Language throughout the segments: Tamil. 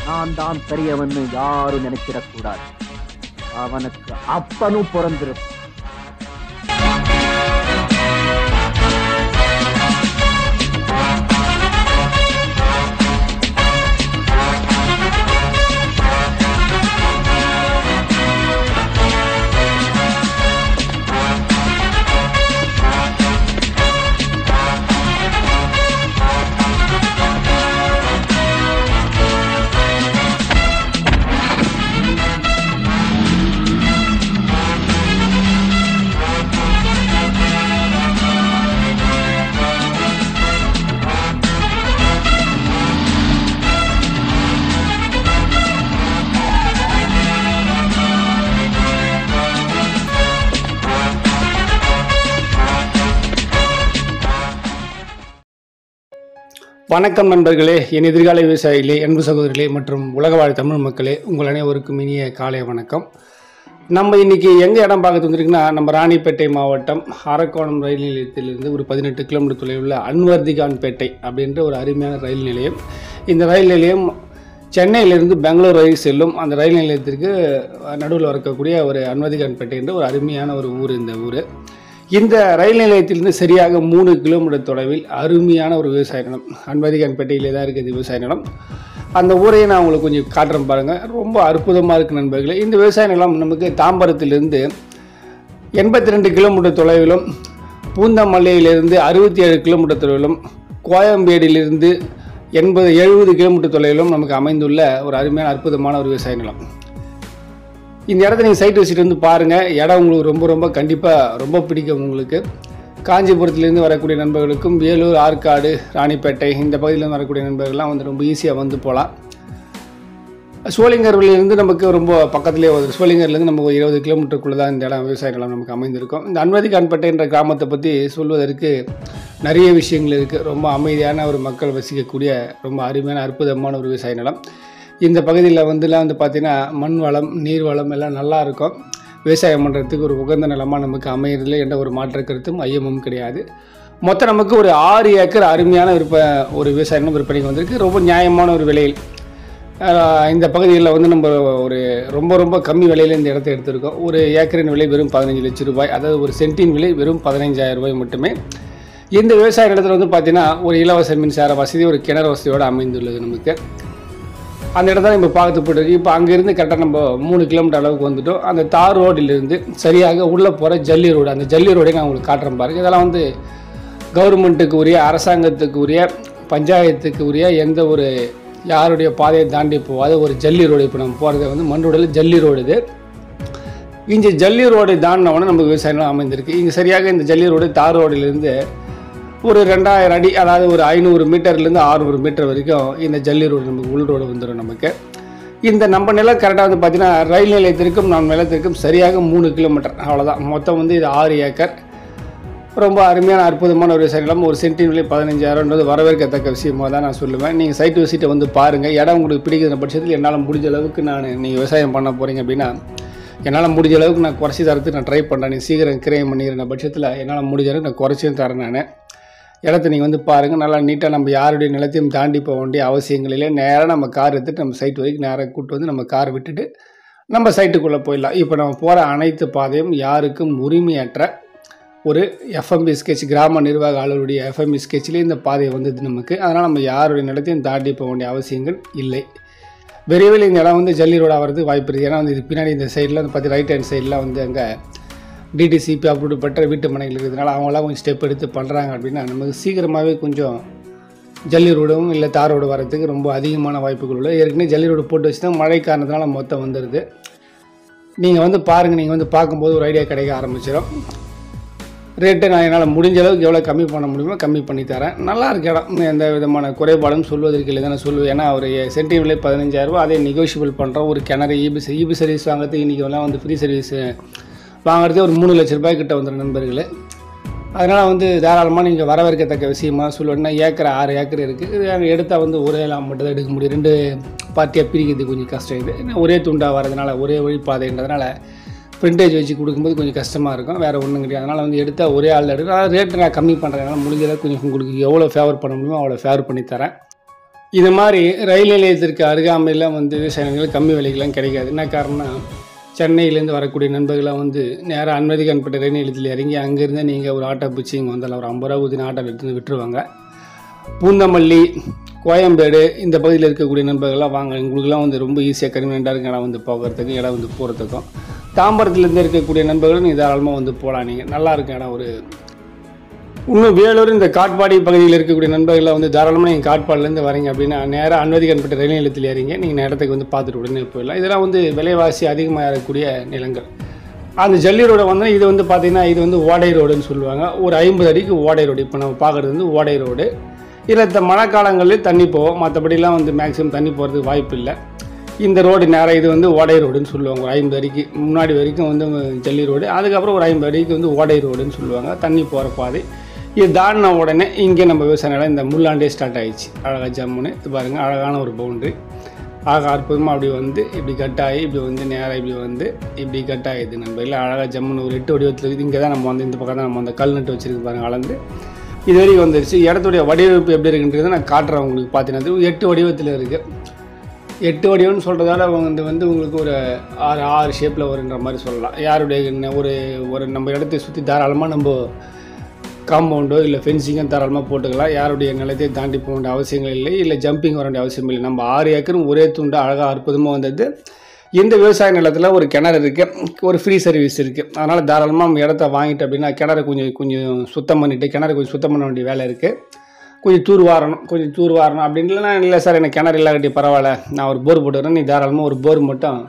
நான் தான் பெரியவன்னு யாரும் நினைச்சிடக்கூடாது. அவனுக்கு அப்பனும் பிறந்திருக்கும். வணக்கம் நண்பர்களே, என் எதிர்கால விவசாயிகளே, அன்பு சகோதரிகளே மற்றும் உலகவாழ் தமிழ் மக்களே, உங்கள் அனைவருக்கும் இனிய காலை வணக்கம். நம்ம இன்றைக்கி எங்கே இடம் பார்க்க வந்துருக்குன்னா, நம்ம ராணிப்பேட்டை மாவட்டம் அரக்கோணம் ரயில் நிலையத்திலிருந்து ஒரு 18 கிலோமீட்டர் தொலைவில் உள்ள அன்வர்திகான்பேட்டை அப்படின்ற ஒரு அருமையான ரயில் நிலையம். இந்த ரயில் நிலையம் சென்னையிலிருந்து பெங்களூர் ரயில் செல்லும் அந்த ரயில் நிலையத்திற்கு நடுவில் இருக்கக்கூடிய ஒரு அன்வர்திகான்பேட்டை என்ற ஒரு அருமையான ஒரு ஊர். இந்த ஊர் இந்த ரயில் நிலையத்திலிருந்து சரியாக 3 கிலோமீட்டர் தொலைவில் அருமையான ஒரு விவசாய நிலம். அன்வர்திகான்பேட்டையிலே தான் இருக்குது விவசாய நிலம். அந்த ஊரையை நான் உங்களுக்கு கொஞ்சம் காட்டுறேன் பாருங்கள். ரொம்ப அற்புதமாக இருக்குது நண்பர்களே. இந்த விவசாய நிலம் நமக்கு தாம்பரத்திலிருந்து 82 கிலோமீட்டர் தொலைவிலும், பூந்தமல்லியிலிருந்து 67 கிலோமீட்டர் தொலைவிலும், கோயம்பேடிலிருந்து 70 கிலோமீட்டர் தொலைவிலும் நமக்கு அமைந்துள்ள ஒரு அருமையான அற்புதமான ஒரு விவசாய நிலம். இந்த இடத்த நீங்கள் சைட் விசிட் வந்து பாருங்கள். இடம் உங்களுக்கு ரொம்ப ரொம்ப கண்டிப்பாக ரொம்ப பிடிக்கும். உங்களுக்கு காஞ்சிபுரத்துலேருந்து வரக்கூடிய நண்பர்களுக்கும், வேலூர், ஆற்காடு, ராணிப்பேட்டை இந்த பகுதியிலேருந்து வரக்கூடிய நண்பர்கள்லாம் வந்து ரொம்ப ஈஸியாக வந்து போகலாம். சோளிங்கர்லேருந்து நமக்கு ரொம்ப பக்கத்துலேயே வருது. சோளிங்கர்லேருந்து நமக்கு 20 கிலோமீட்டருக்குள்ளே தான் இந்த இடம் விவசாய நிலம் நமக்கு அமைந்திருக்கும். இந்த அன்வர்திகான்பேட்டை என்ற கிராமத்தை பற்றி சொல்வதற்கு நிறைய விஷயங்கள் இருக்குது. ரொம்ப அமைதியான ஒரு மக்கள் வசிக்கக்கூடிய ரொம்ப அருமையான அற்புதமான ஒரு விவசாய நிலம். இந்த பகுதியில் வந்து பார்த்திங்கன்னா மண் வளம், நீர் வளம் எல்லாம் நல்லா இருக்கும். விவசாயம் பண்ணுறதுக்கு ஒரு உகந்த நிலமாக நமக்கு அமையறதில்லை என்ற ஒரு மாற்று கருத்தும் ஐயமும் கிடையாது. மொத்தம் நமக்கு ஒரு 6 ஏக்கர் அருமையான ஒரு விவசாய நிலம் விற்பனைக்கு வந்திருக்கு. ரொம்ப நியாயமான ஒரு விலையில் இந்த பகுதியில் வந்து நம்ம ஒரு ரொம்ப ரொம்ப கம்மி விலையில் இந்த இடத்த எடுத்திருக்கோம். ஒரு ஏக்கரின் விலை வெறும் 15 லட்சம் ரூபாய், அதாவது ஒரு சென்ட்டின் விலை வெறும் 15,000 ரூபாய் மட்டுமே. இந்த விவசாய நிலத்தில் வந்து பார்த்திங்கன்னா ஒரு இலவச மின்சார வசதி, ஒரு கிணறு வசதியோடு அமைந்துள்ளது நமக்கு. அந்த இடத்துல நம்ம பார்த்து போட்டுருக்கு. இப்போ அங்கேருந்து கரெக்டாக நம்ம 3 கிலோமீட்டர் அளவுக்கு வந்துவிட்டோம். அந்த தார் ரோடிலிருந்து சரியாக உள்ளே போகிற ஜல்லி ரோடு, அந்த ஜல்லி ரோடை நான் உங்களுக்கு காட்டுறேன் பாருங்கள். இதெல்லாம் வந்து கவர்மெண்ட்டுக்கு உரிய, அரசாங்கத்துக்கு உரிய, பஞ்சாயத்துக்கு உரிய எந்த ஒரு யாருடைய பாதையை தாண்டி போகாத ஒரு ஜல்லி ரோடு. இப்போ நம்ம போகிறது வந்து மண் ரோடில் ஜல்லி ரோடு. இது இங்கே ஜல்லி ரோடு தாண்டினவுடனே நமக்கு விவசாயம் அமைந்திருக்கு. இங்கே சரியாக இந்த ஜல்லி ரோடு தார் ரோடிலிருந்து ஒரு 2000 அடி, அதாவது ஒரு 500 மீட்டர்லேருந்து 600 மீட்டர் வரைக்கும் இந்த ஜல்லி ரோடு நமக்கு உள் ரோடு வந்துடும் நமக்கு. இந்த நம்ம நிலம் கரெக்டாக வந்து பார்த்திங்கன்னா ரயில் நிலையத்திற்கும் நம்ம நிலத்திற்கும் சரியாக 3 கிலோமீட்டர், அவ்வளோதான். மொத்தம் வந்து இது 6 ஏக்கர். ரொம்ப அருமையான அற்புதமான ஒரு விவசாய நிலம். ஒரு சென்ட்டின் விலை 15,000ன்றது வரவேற்கத்தக்க விஷயமாக தான் நான் சொல்லுவேன். நீங்கள் சைட் விசிட்டை வந்து பாருங்கள். இடம் உங்களுக்கு பிடிக்கிற பட்சத்தில் என்னால் முடிஞ்ச அளவுக்கு நீங்கள் விவசாயம் பண்ண போகிறீங்க அப்படின்னா என்னால் முடிஞ்ச அளவுக்கு நான் குறைச்சி தரத்துக்கு நான் ட்ரை பண்ணுறேன். நீ சீக்கிரம் கிரயம் பண்ணிக்கிற பட்சத்தில் என்னால் முடிஞ்ச அளவுக்கு நான் குறைச்சியும் தரேன். நான் இடத்த நீங்கள் வந்து பாருங்கள். நல்லா நீட்டாக நம்ம யாருடைய நிலத்தையும் தாண்டி போக வேண்டிய அவசியங்களிலே நேராக நம்ம கார் எடுத்துகிட்டு நம்ம சைட் வரைக்கும் நேராக கூப்பிட்டு வந்து நம்ம கார் விட்டுட்டு நம்ம சைட்டுக்குள்ளே போயிடலாம். இப்போ நம்ம போகிற அனைத்து பாதையும் யாருக்கும் உரிமையற்ற ஒரு எஃப்எம்பி ஸ்கெட்ச், கிராம நிர்வாக அலுவலுடைய எஃப்எம்பி ஸ்கெட்சிலே இந்த பாதை வந்தது நமக்கு. அதனால் நம்ம யாருடைய நிலத்தையும் தாண்டி போக வேண்டிய அவசியங்கள் இல்லை. விரைவில் இந்த இடம் வந்து ஜல்லி ரோடாக வரதுக்கு வாய்ப்பு இருக்குது. ஏன்னா வந்து இது பின்னாடி இந்த சைடில் வந்து பார்த்து ரைட் ஹேண்ட் சைடில் வந்து அங்கே டிடிசிபி அப்ரூவ் பெற்ற வீட்டு மனைகள் இருக்கிறதுனால அவங்களாம் கொஞ்சம் ஸ்டெப் எடுத்து பண்ணுறாங்க. அப்படின்னா நமக்கு சீக்கிரமாகவே கொஞ்சம் ஜல்லி ரோடும் இல்லை தார் ரோடு வரதுக்கு ரொம்ப அதிகமான வாய்ப்புகள் உள்ளது. ஏற்கனவே ஜல்லி ரோடு போட்டு வச்சு தான் மழை காரணத்தினால மொத்தம் வந்துடுது. நீங்கள் வந்து பாருங்கள். நீங்கள் வந்து பார்க்கும்போது ஒரு ஐடியா கிடைக்க ஆரம்பிச்சிடும். ரேட்டு நான் என்னால் முடிஞ்ச அளவுக்கு எவ்வளோ கம்மி பண்ண முடியுமோ கம்மி பண்ணி தரேன். நல்லா இருக்க இடம், எந்த விதமான குறைபாடும் சொல்வதற்கு இல்லை தான் நான் சொல்லுவேன். ஏன்னா ஒரு சென்ட்டின் விலை 15,000 ரூபா, அதே நெகோஷியபிள் பண்ணுறோம். ஒரு கிணறு இபி சர்வீஸ் வாங்குறதுக்கு இன்றைக்கி எல்லாம் வந்து ஃப்ரீ சர்வீஸ் வாங்குறதே ஒரு 3 லட்ச ரூபாய் கிட்ட வந்துடும் நண்பர்களே. அதனால் வந்து தாராளமாக நீங்கள் வரவேற்கத்தக்க விஷயமாக சொல்லுவேன்னா ஏக்கர் 6 ஏக்கர் இருக்குது. இது எடுத்தால் வந்து ஒரே மட்டும் தான் எடுக்க முடியும். 2 பார்ட்டியாக பிரிக்கிறது கொஞ்சம் கஷ்டம். இது ஒரே துண்டாக வரதுனால, ஒரே வழிபாதைன்றதுனால பிரிண்டேஜ் வச்சு கொடுக்கும்போது கொஞ்சம் கஷ்டமாக இருக்கும். வேறு ஒன்றும் கிடையாது. அதனால் வந்து எடுத்தால் ஒரே ஆள் எடுக்கும். அதனால் ரேட்டு நான் கம்மி பண்ணுறேன். முடிஞ்சளவுக்கு கொஞ்சம் உங்களுக்கு எவ்வளோ ஃபேவர் பண்ண முடியுமோ அவ்வளோ ஃபேவர் பண்ணி தரேன். இது மாதிரி ரயில் நிலையத்திற்கு அருகாமையில் வந்து விவசாயிகள் கம்மி விலைக்கெல்லாம் கிடைக்காது. என்ன காரணம்னா, சென்னையிலேருந்து வரக்கூடிய நண்பர்களாக வந்து நேராக அனுமதிக்கப்பட்ட ரயில் நிலையத்தில் இறங்கி அங்கேருந்து நீங்கள் ஒரு ஆட்டோ பிடிச்சி இங்கே வந்தாலும் ஒரு 50 ரூபா ஊற்றி ஆட்டோ எடுத்து விட்டுருவாங்க. பூந்தமல்லி, கோயம்பேடு இந்த பகுதியில் இருக்கக்கூடிய நண்பர்கள்லாம் வாங்க, உங்களுக்குலாம் வந்து ரொம்ப ஈஸியாக கன்வீனியண்டாக இருக்கும் இடம் வந்து போகிறதுக்கும் இடம் வந்து போகிறதுக்கும். தாம்பரத்துலேருந்து இருக்கக்கூடிய நண்பர்களும் நீங்கள் தாராளமாக வந்து போகலாம். நீங்கள் நல்லாயிருக்கும் இடம். ஒரு இன்னும் வேலூர் இந்த காட்பாடி பகுதியில் இருக்கக்கூடிய நண்பர்கள்லாம் வந்து தாராளமாக நீங்கள் காட்பாடிலேருந்து வரீங்க அப்படின்னா நேராக அனுமதிக்கப்பட்ட ரயில் நிலையத்தில் ஏறிங்க நீங்கள் இடத்துக்கு வந்து பார்த்துட்டு உடனே போயிடலாம். இதெல்லாம் வந்து விலைவாசி அதிகமாக இருக்கக்கூடிய நிலங்கள். அந்த ஜல்லி ரோடை வந்து இது வந்து பார்த்திங்கன்னா இது வந்து ஓடை ரோடுன்னு சொல்லுவாங்க. ஒரு 50 அடிக்கு ஓடை ரோடு. இப்போ நம்ம பார்க்குறது வந்து ஓடை ரோடு. இதில் இந்த மழை காலங்களில் தண்ணி போகும், மற்றபடிலாம் வந்து மேக்ஸிமம் தண்ணி போகிறதுக்கு வாய்ப்பு இல்லை. இந்த ரோடு நேராக இது வந்து ஓடை ரோடுன்னு சொல்லுவாங்க. ஒரு 50 அடிக்கு முன்னாடி வரைக்கும் வந்து ஜல்லி ரோடு, அதுக்கப்புறம் ஒரு 50 அடிக்கு வந்து ஓடை ரோடுன்னு சொல்லுவாங்க. தண்ணி போகிற பாதை. இது தாண்டின உடனே இங்கே நம்ம விவசாய நிலம் இந்த முள்ளாண்டே ஸ்டார்ட் ஆகிடுச்சு. அழகாக ஜம்முன்னு இது பாருங்கள், அழகான ஒரு பவுண்ட்ரி. அழகாக அற்புதமாக அப்படி வந்து இப்படி கட்டாகி இப்படி வந்து நேராக இப்படி வந்து இப்படி கட்டாகிடுது நண்பர்கள். அழகாக ஜம்முன்னு ஒரு 8 வடிவத்தில் இருக்குது. இங்கே தான் நம்ம வந்து இந்த பக்கம் தான் நம்ம அந்த கல் நட்டு வச்சுருக்கு பாருங்கள், அளந்து இது வரைக்கும் வந்துருச்சு. இடத்துடைய வடிவமைப்பு எப்படி இருக்குன்றதை நான் காட்டுறேன் உங்களுக்கு. பார்த்தீங்கன்னா 8 வடிவத்தில் இருக்குது. 8 வடிவம்னு சொல்கிறதால அவங்க வந்து உங்களுக்கு ஒரு 6 ஷேப்பில் வருன்ற மாதிரி சொல்லலாம். யாருடைய ஒரு நம்ம இடத்தை சுற்றி தாராளமாக நம்ம காம்பவுண்டோ இல்லை ஃபென்சிங்கோ தாராளமாக போட்டுக்கலாம். யாருடைய நிலத்தை தாண்டி போக வேண்டிய அவசியங்கள் இல்லை, இல்லை ஜம்பிங் வர வேண்டிய அவசியம் இல்லை. நம்ம 6 ஏக்கரும் ஒரே துண்டு அழகாக அற்புதமாக வந்தது. இந்த விவசாய நிலத்தில் ஒரு கிணறு இருக்குது, ஒரு ஃப்ரீ சர்வீஸ் இருக்குது. அதனால் தாராளமாக நம்ம இடத்த வாங்கிட்டு அப்படின்னா கிணறு கொஞ்சம் சுத்தம் பண்ணிவிட்டு, கிணறு கொஞ்சம் சுத்தம் பண்ண வேண்டிய வேலை இருக்குது. கொஞ்சம் தூர் வாரணும் அப்படின்ட்டுனா இல்லை சார் எனக்கு கிணறு இல்லாட்டி பரவாயில்ல, நான் ஒரு போர் போட்டுக்கிறேன், நீ தாராளமாக ஒரு போர் மட்டும்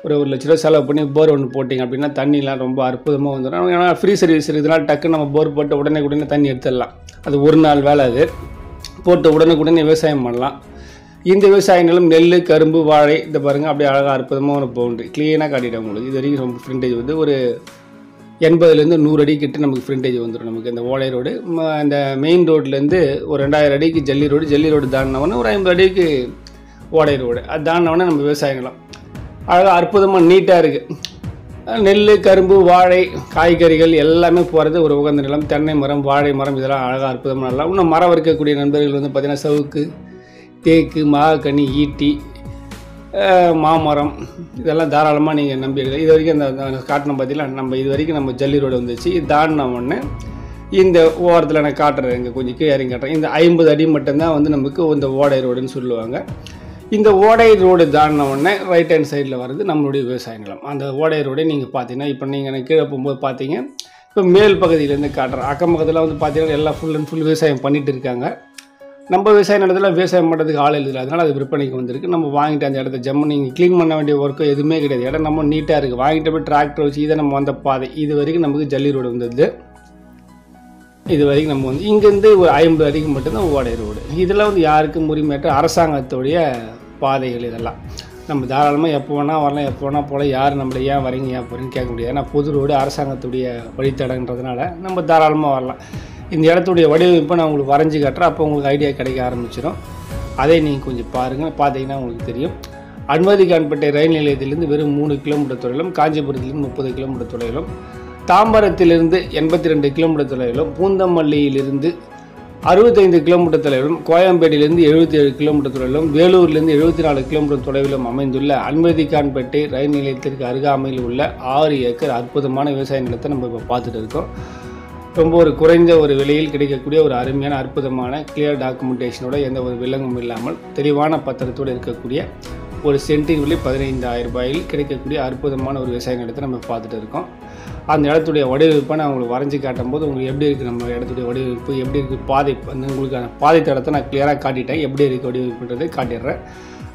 ஒரு 1 லட்ச ரூபா செலவு பண்ணி போர் ஒன்று போட்டிங்க அப்படின்னா தண்ணிலாம் ரொம்ப அற்புதமாக வந்துடும். ஏன்னா ஃப்ரீ சர்வீஸ் இருக்கிறதுனால டக்குன்னு நம்ம போர் போட்டு உடனே தண்ணி எடுத்துடலாம். அது ஒரு நாள் வேலை. அது போட்டு உடனே விவசாயம் பண்ணலாம். இந்த விவசாய நிலம் நெல், கரும்பு, வாழை இந்த பாருங்கள் அப்படியே அழகாக அற்புதமாக ஒரு பவுண்ட்ரி க்ளீனாக காட்டிட்டேன் உங்களுக்கு. இது வரைக்கும் ரொம்ப ஃப்ரண்டேஜ் வந்து ஒரு 80லேருந்து 100 அடி கிட்ட நமக்கு ஃப்ரண்டேஜ் வந்துடும். நமக்கு இந்த ஓடை ரோடு இந்த மெயின் ரோட்லேருந்து ஒரு 2000 அடிக்கு ஜல்லி ரோடு தாண்டினவொன்னே ஒரு 50 அடிக்கு ஓடை ரோடு. அது தாண்டினவொன்னே நம்ம விவசாய நிலம் அழகாக அற்புதமாக நீட்டாக இருக்குது. நெல், கரும்பு, வாழை, காய்கறிகள் எல்லாமே போகிறது ஒரு உகந்த நிலம். தென்னை மரம், வாழை மரம் இதெல்லாம் அழகாக அற்புதமாக நல்லா. இன்னும் மரம் இருக்கக்கூடிய நண்பர்கள் வந்து பார்த்திங்கன்னா சவுக்கு, தேக்கு, மாகனி, ஈட்டி, மாமரம் இதெல்லாம் தாராளமாக நீங்கள் நம்பி எடுக்கலாம். இது வரைக்கும் அந்த காட்டின பார்த்தீங்கன்னா நம்ம இது வரைக்கும் நம்ம ஜல்லி ரோடு வந்துச்சு. இது தாண்டின உடனே இந்த ஓரத்தில் நான் காட்டுறேன், இங்கே கொஞ்சம் கீழே இறங்கி காட்டுறேன். இந்த 50 அடி மட்டும்தான் வந்து நமக்கு இந்த ஓடை ரோடுன்னு சொல்லுவாங்க. இந்த ஓடை ரோடு தாண்டின உடனே ரைட் ஹேண்ட் சைடில் வர்றது நம்மளுடைய விவசாய நிலம். அந்த ஓடை ரோடை நீங்கள் பார்த்தீங்கன்னா இப்போ நீங்கள் கீழே போகும்போது பார்த்தீங்க, இப்போ மேல் பகுதியிலேருந்து காட்டுறேன். அக்கம் பக்கத்தில் வந்து பார்த்தீங்கன்னா எல்லாம் ஃபுல் அண்ட் ஃபுல் விவசாயம் பண்ணிகிட்டு இருக்காங்க. நம்ம விவசாய நிலத்தில் விவசாயம் பண்ணுறதுக்கு ஆள் இல்லை, அதனால் அது விற்பனைக்கு வந்திருக்கு. நம்ம வாங்கிட்டு அந்த இடத்த ஜம்மு நீங்கள் க்ளீன் பண்ண வேண்டிய ஒர்க்கோ எதுவுமே கிடையாது. இடம் நம்ம நீட்டாக இருக்குது. வாங்கிட்டு போய் டிராக்டர் வச்சு இதை நம்ம வந்த பாதை இது வரைக்கும் நமக்கு ஜல்லி ரோடு வந்தது. இது வரைக்கும் நம்ம வந்து இங்கேருந்து ஒரு 50 அடிக்கு மட்டும்தான் ஓடை ரோடு. இதெல்லாம் வந்து யாருக்கும் உரிமையற்ற அரசாங்கத்துடைய பாதைகள். இதெல்லாம் நம்ம தாராளமாக எப்போ வேணால் வரலாம், எப்போ வேணால் போகலாம். யார் நம்மளை ஏன் வரீங்க ஏன் போகிறீங்கன்னு கேட்க முடியாது. ஏன்னா பொது ரோடு அரசாங்கத்துடைய வழித்தடன்றதுனால நம்ம தாராளமாக வரலாம். இந்த இடத்துடைய வடிவமைப்பை நான் உங்களுக்கு வரைஞ்சி காட்டுறேன். அப்போ உங்களுக்கு ஐடியா கிடைக்க ஆரம்பிச்சிடும். அதை நீங்கள் கொஞ்சம் பாருங்கள். பார்த்தீங்கன்னா உங்களுக்கு தெரியும். அனுமதிக்கப்பட்ட ரயில் நிலையத்திலிருந்து வெறும் 3 கிலோமீட்டர் தொலைவிலும், காஞ்சிபுரத்திலிருந்து 30 கிலோமீட்டர் தொலைவிலும், தாம்பரத்திலிருந்து 82 கிலோமீட்டர் தொலைவிலும், பூந்தமல்லியிலிருந்து 65 கிலோமீட்டர் தொலைவிலும், கோயம்பேடிலிருந்து 77 கிலோமீட்டர் தொலைவிலும், வேலூரிலிருந்து 74 கிலோமீட்டர் தொலைவிலும் அமைந்துள்ள அனுமதிக்கப்பட்ட ரயில் நிலையத்திற்கு அருகாமையில் உள்ள 6 ஏக்கர் அற்புதமான விவசாய நிலத்தை நம்ம இப்போ பார்த்துட்டு இருக்கோம். ரொம்ப ஒரு குறைந்த ஒரு விலையில் கிடைக்கக்கூடிய ஒரு அருமையான அற்புதமான கிளியர் டாக்குமெண்டேஷனோட எந்த ஒரு விலங்கும் இல்லாமல் தெளிவான பத்திரத்தோடு இருக்கக்கூடிய ஒரு சென்டின் விலை 15,000 ரூபாயில் கிடைக்கக்கூடிய அற்புதமான ஒரு விவசாய நிலத்தை நம்ம பார்த்துட்டு இருக்கோம். அந்த இடத்துடைய வடிவமைப்பை நான் உங்களுக்கு வரைஞ்சி காட்டும் போது உங்களுக்கு எப்படி இருக்குது, நம்ம இடத்துடைய வடிவமைப்பு எப்படி இருக்குது, பாதை வந்து உங்களுக்கான பாதை தடத்தை நான் கிளியராக காட்டிட்டேன். எப்படி இருக்குது வடிவமைப்புன்றதை காட்டிடுறேன்.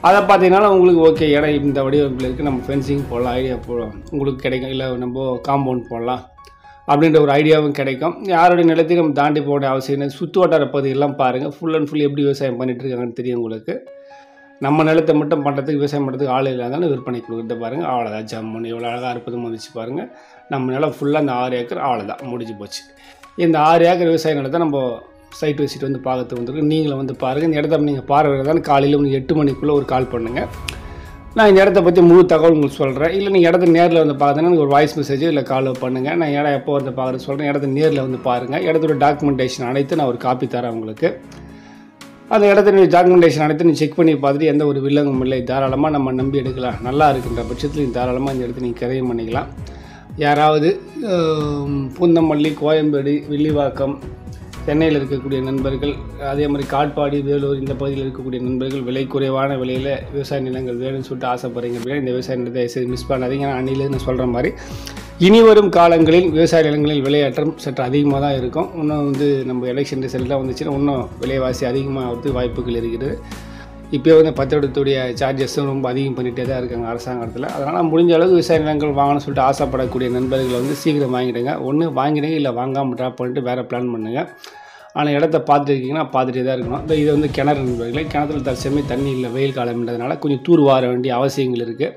அதை பார்த்தீங்கன்னா உங்களுக்கு ஓகே இடம் இந்த வடிவமைப்பில் இருக்குது, நம்ம ஃபென்சிங் போடலாம், ஐடியா போடலாம் உங்களுக்கு கிடைக்கும். இல்லை நம்ம காம்பவுண்ட் போடலாம் அப்படின்ற ஒரு ஐடியாவும் கிடைக்கும். யாருடைய நிலத்தையும் நம்ம தாண்டி போட அவசியம் இல்லை. சுற்று வட்டார பகுதியெல்லாம் பாருங்கள். ஃபுல் அண்ட் ஃபுல் எப்படி விவசாயம் பண்ணிகிட்டு இருக்காங்கன்னு தெரியும் உங்களுக்கு. நம்ம நிலத்தை மட்டும் பண்ணுறதுக்கு விவசாயம் பண்ணுறதுக்கு ஆள் இல்லாதாலும் விற்பனை கொடுக்குறத பாருங்கள். அவ்வளோதான் ஜம்முன்னு எவ்வளோ அழகாக அற்புதமாக வந்துச்சு பாருங்கள். நம்ம நிலம் ஃபுல்லாக அந்த 6 ஏக்கர் அவ்வளோதான் முடிஞ்சு போச்சு. இந்த 6 ஏக்கர் விவசாய நிலத்தை நம்ம சைட் விசிட் வந்து பார்க்கறதுக்கு வந்துருக்கு. நீங்களும் வந்து பாருங்கள். இந்த இடத்த நீங்கள் பார்வையிடதான் காலையில் 8 மணிக்குள்ளே ஒரு கால் பண்ணுங்கள். நான் இந்த இடத்த பற்றி முழு தகவல் உங்களுக்கு சொல்கிறேன். இல்லை நீங்கள் இடத்த நேரில் வந்து பார்த்தீங்கன்னா எனக்கு ஒரு வாய்ஸ் மெசேஜோ இல்லை காலோ பண்ணுங்கள். நான் இடம் எப்போ வந்து பார்க்குறது சொல்கிறேன். இடத்த நேரில் வந்து பாருங்கள். இடத்தோட டாக்குமெண்டேஷன் அனைத்து நான் ஒரு காப்பி தரேன் உங்களுக்கு. அந்த இடத்த நீ டாக்குமெண்டேஷன் அனைத்து நீ செக் பண்ணி பார்த்துட்டு எந்த ஒரு வில்லங்கும் இல்லை, தாராளமாக நம்ம நம்பி எடுக்கலாம். நல்லா இருக்கின்ற பட்சத்தில் நீ தாராளமாக இந்த இடத்த நீங்கள் கிரையம் பண்ணிக்கலாம். யாராவது பூந்தமல்லி, கோயம்பேடு, வில்லிவாக்கம், சென்னையில் இருக்கக்கூடிய நண்பர்கள், அதே மாதிரி காட்பாடி, வேலூர் இந்த பகுதியில் இருக்கக்கூடிய நண்பர்கள் விலை குறைவான விலையில் விவசாய நிலங்கள் வேணும்னு சொல்லிட்டு ஆசைப்படுறீங்க அப்படின்னா இந்த விவசாய நிலத்தை சரி மிஸ் பண்ணாதீங்க. நான் அன்னிலேருந்து சொல்கிற மாதிரி இனி வரும் காலங்களில் விவசாய நிலங்களில் விலையேற்றம் சற்று அதிகமாக தான் இருக்கும். இன்னும் நம்ம எலெக்ஷன் ரிசல்ட்லாம் வந்துச்சுன்னா இன்னும் விலைவாசி அதிகமாகிறதுக்கு வாய்ப்புகள் இருக்கிறது. இப்போ பத்திரத்துடைய சார்ஜஸும் ரொம்ப அதிகம் பண்ணிகிட்டே தான் இருக்காங்க அரசாங்கத்தில். அதனால் முடிஞ்ச அளவுக்கு விவசாய நிலங்கள் வாங்கணும்னு சொல்லிட்டு ஆசைப்படக்கூடிய நண்பர்களை சீக்கிரம் வாங்கிடுங்க. ஒன்று வாங்கிடுங்க, இல்லை வாங்காமல் ட்ராப் பண்ணிட்டு வேறு பிளான் பண்ணுங்கள். ஆனால் இடத்த பார்த்துருக்கீங்கன்னா பார்த்துட்டே தான் இருக்கணும். இது கிணறு நண்பர்களே, கிணத்துல தற்சமயம் தண்ணி இல்லை, வெயில் காலம்ன்றதுனால கொஞ்சம் தூர்வார வேண்டிய அவசியங்கள் இருக்குது.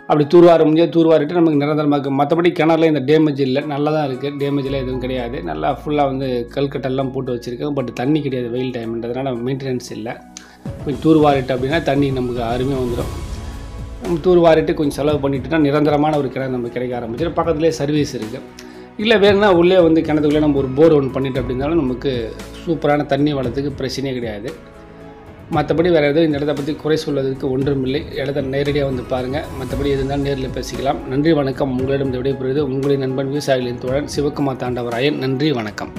அப்படி தூர்வார முடியாது, தூர்வாரிட்டு நமக்கு நிரந்தரமாக மற்றபடி கிணறுல இந்த டேமேஜ் இல்லை, நல்லா தான் இருக்குது, டேமேஜெலாம் எதுவும் கிடையாது. நல்லா ஃபுல்லாக கல்கட்டெல்லாம் போட்டு வச்சுருக்காங்க. பட் தண்ணி கிடையாது வெயில் டைம்ன்றதுனால மெயின்டெனன்ஸ் இல்லை. கொஞ்சம் தூர்வாரிட்டு அப்படின்னா தண்ணி நமக்கு அருமையாக வந்துடும். நம்ம தூர்வாரிட்டு கொஞ்சம் செலவு பண்ணிட்டுனா நிரந்தரமான ஒரு கிணறு நமக்கு கிடைக்க ஆரம்பிச்சிடும். பக்கத்துலேயே சர்வீஸ் இருக்குது. இல்லை வேணுன்னா உள்ளே கிணத்துக்குள்ளே நம்ம ஒரு போர் ஒன்று பண்ணிட்டு அப்படின்னாலும் நமக்கு சூப்பரான தண்ணி வளத்துக்கு பிரச்சனையே கிடையாது. மற்றபடி வேறு எதுவும் இந்த இடத்த பற்றி குறை சொல்வதற்கு ஒன்றுமில்லை. இடத்த நேரடியாக பாருங்கள். மற்றபடி எது இருந்தாலும் நேரில் பேசிக்கலாம். நன்றி, வணக்கம். உங்களிடம் விடைபெறுவது உங்களின் நண்பன் விவசாயிகளின் தோழன் சிவகுமார் தாண்டவராயன். நன்றி, வணக்கம்.